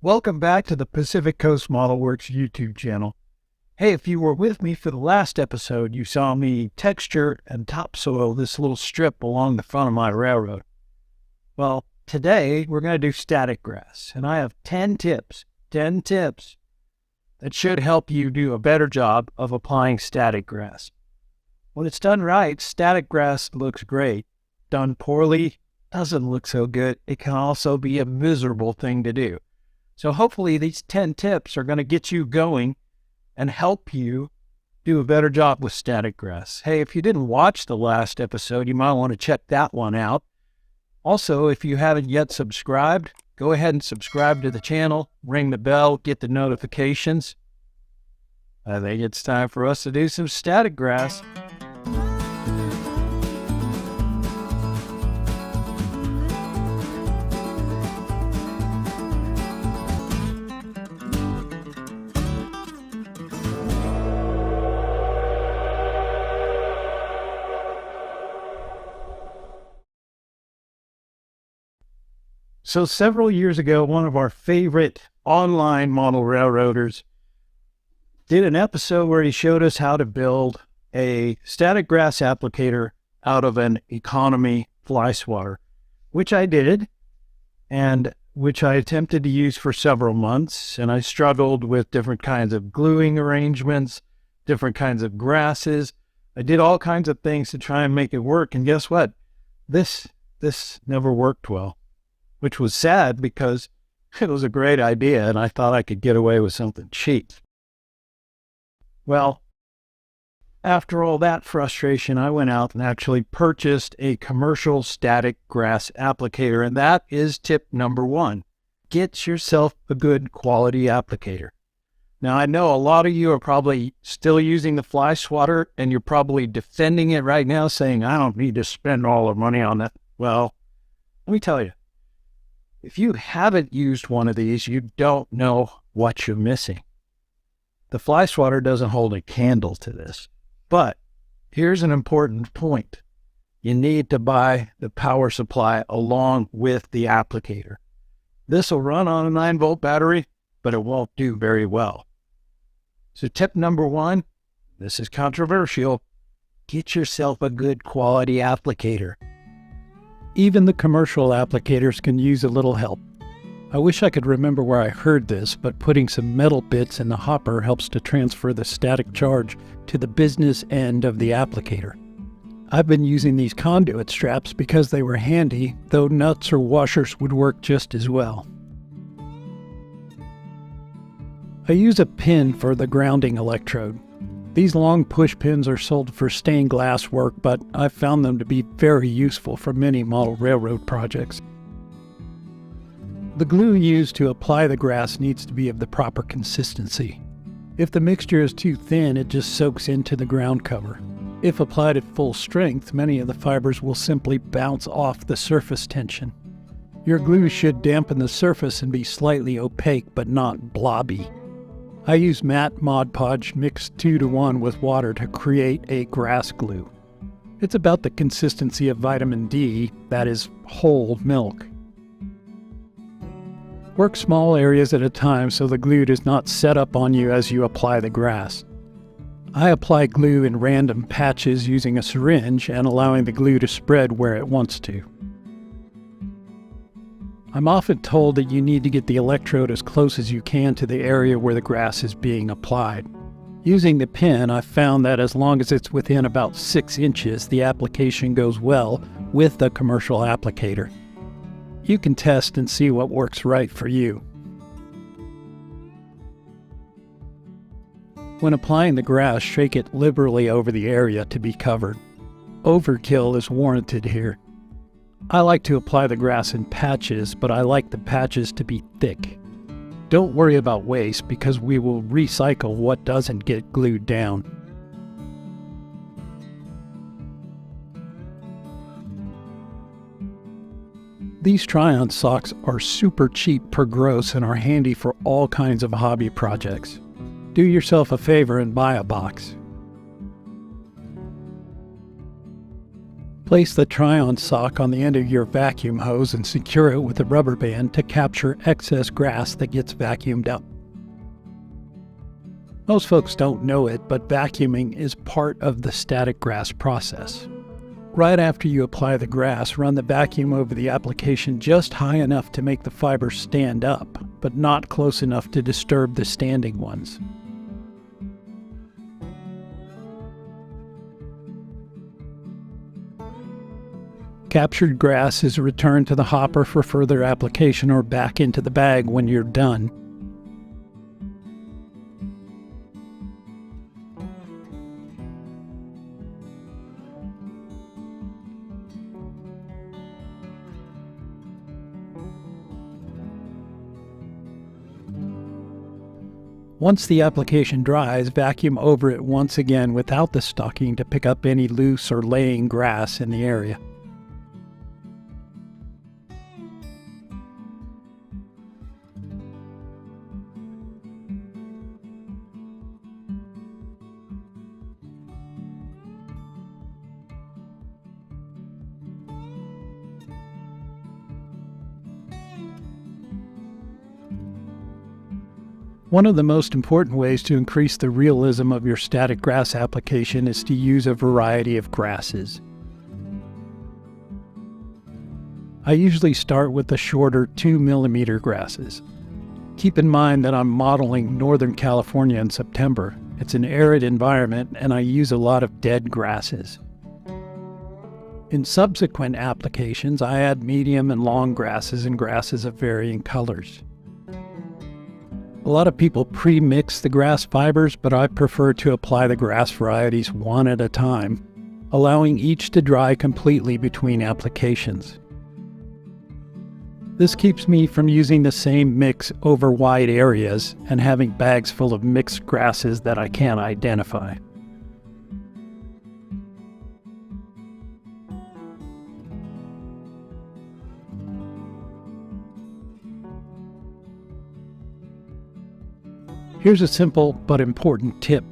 Welcome back to the Pacific Coast Model Works YouTube channel. Hey, if you were with me for the last episode, you saw me texture and topsoil this little strip along the front of my railroad. Well, today we're going to do static grass, and I have 10 tips that should help you do a better job of applying static grass. When it's done right, static grass looks great. Done poorly, doesn't look so good. It can also be a miserable thing to do. So hopefully these 10 tips are going to get you going and help you do a better job with static grass. Hey, if you didn't watch the last episode, you might want to check that one out. Also, if you haven't yet subscribed, go ahead and subscribe to the channel, ring the bell, get the notifications. I think it's time for us to do some static grass. So several years ago, one of our favorite online model railroaders did an episode where he showed us how to build a static grass applicator out of an economy fly swatter, which I did and which I attempted to use for several months. And I struggled with different kinds of gluing arrangements, different kinds of grasses. I did all kinds of things to try and make it work. And guess what? This never worked well, which was sad because it was a great idea and I thought I could get away with something cheap. Well, after all that frustration, I went out and actually purchased a commercial static grass applicator, and that is tip number 1. Get yourself a good quality applicator. Now, I know a lot of you are probably still using the fly swatter and you're probably defending it right now saying, I don't need to spend all the money on that. Well, let me tell you, if you haven't used one of these, you don't know what you're missing. The fly swatter doesn't hold a candle to this. But here's an important point. You need to buy the power supply along with the applicator. This will run on a 9-volt battery, but it won't do very well. So tip number 1, this is controversial. Get yourself a good quality applicator. Even the commercial applicators can use a little help. I wish I could remember where I heard this, but putting some metal bits in the hopper helps to transfer the static charge to the business end of the applicator. I've been using these conduit straps because they were handy, though nuts or washers would work just as well. I use a pin for the grounding electrode. These long push pins are sold for stained glass work, but I've found them to be very useful for many model railroad projects. The glue used to apply the grass needs to be of the proper consistency. If the mixture is too thin, it just soaks into the ground cover. If applied at full strength, many of the fibers will simply bounce off the surface tension. Your glue should dampen the surface and be slightly opaque but not blobby. I use matte Mod Podge mixed 2-to-1 with water to create a grass glue. It's about the consistency of vitamin D, that is, whole milk. Work small areas at a time so the glue does not set up on you as you apply the grass. I apply glue in random patches using a syringe and allowing the glue to spread where it wants to. I'm often told that you need to get the electrode as close as you can to the area where the grass is being applied. Using the pin, I've found that as long as it's within about 6 inches, the application goes well with the commercial applicator. You can test and see what works right for you. When applying the grass, shake it liberally over the area to be covered. Overkill is warranted here. I like to apply the grass in patches, but I like the patches to be thick. Don't worry about waste because we will recycle what doesn't get glued down. These try-on socks are super cheap per gross and are handy for all kinds of hobby projects. Do yourself a favor and buy a box. Place the try-on sock on the end of your vacuum hose and secure it with a rubber band to capture excess grass that gets vacuumed up. Most folks don't know it, but vacuuming is part of the static grass process. Right after you apply the grass, run the vacuum over the application just high enough to make the fibers stand up, but not close enough to disturb the standing ones. Captured grass is returned to the hopper for further application or back into the bag when you're done. Once the application dries, vacuum over it once again without the stocking to pick up any loose or laying grass in the area. One of the most important ways to increase the realism of your static grass application is to use a variety of grasses. I usually start with the shorter 2mm grasses. Keep in mind that I'm modeling Northern California in September. It's an arid environment and I use a lot of dead grasses. In subsequent applications, I add medium and long grasses and grasses of varying colors. A lot of people pre-mix the grass fibers, but I prefer to apply the grass varieties one at a time, allowing each to dry completely between applications. This keeps me from using the same mix over wide areas and having bags full of mixed grasses that I can't identify. Here's a simple but important tip.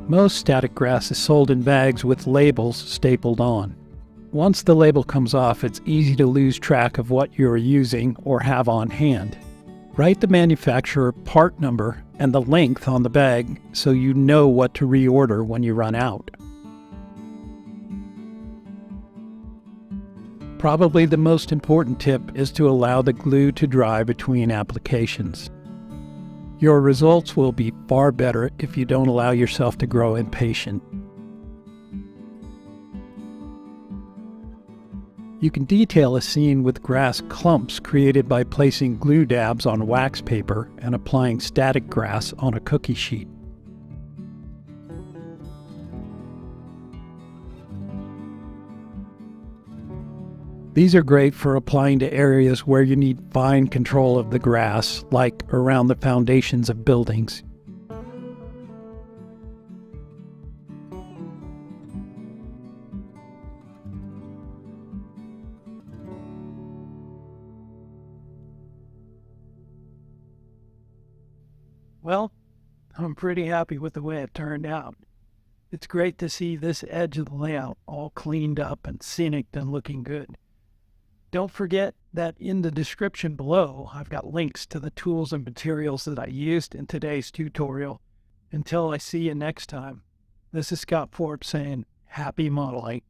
Most static grass is sold in bags with labels stapled on. Once the label comes off, it's easy to lose track of what you're using or have on hand. Write the manufacturer part number and the length on the bag so you know what to reorder when you run out. Probably the most important tip is to allow the glue to dry between applications. Your results will be far better if you don't allow yourself to grow impatient. You can detail a scene with grass clumps created by placing glue dabs on wax paper and applying static grass on a cookie sheet. These are great for applying to areas where you need fine control of the grass, like around the foundations of buildings. Well, I'm pretty happy with the way it turned out. It's great to see this edge of the layout all cleaned up and scenic and looking good. Don't forget that in the description below, I've got links to the tools and materials that I used in today's tutorial. Until I see you next time, this is Scott Forbes saying, happy modeling.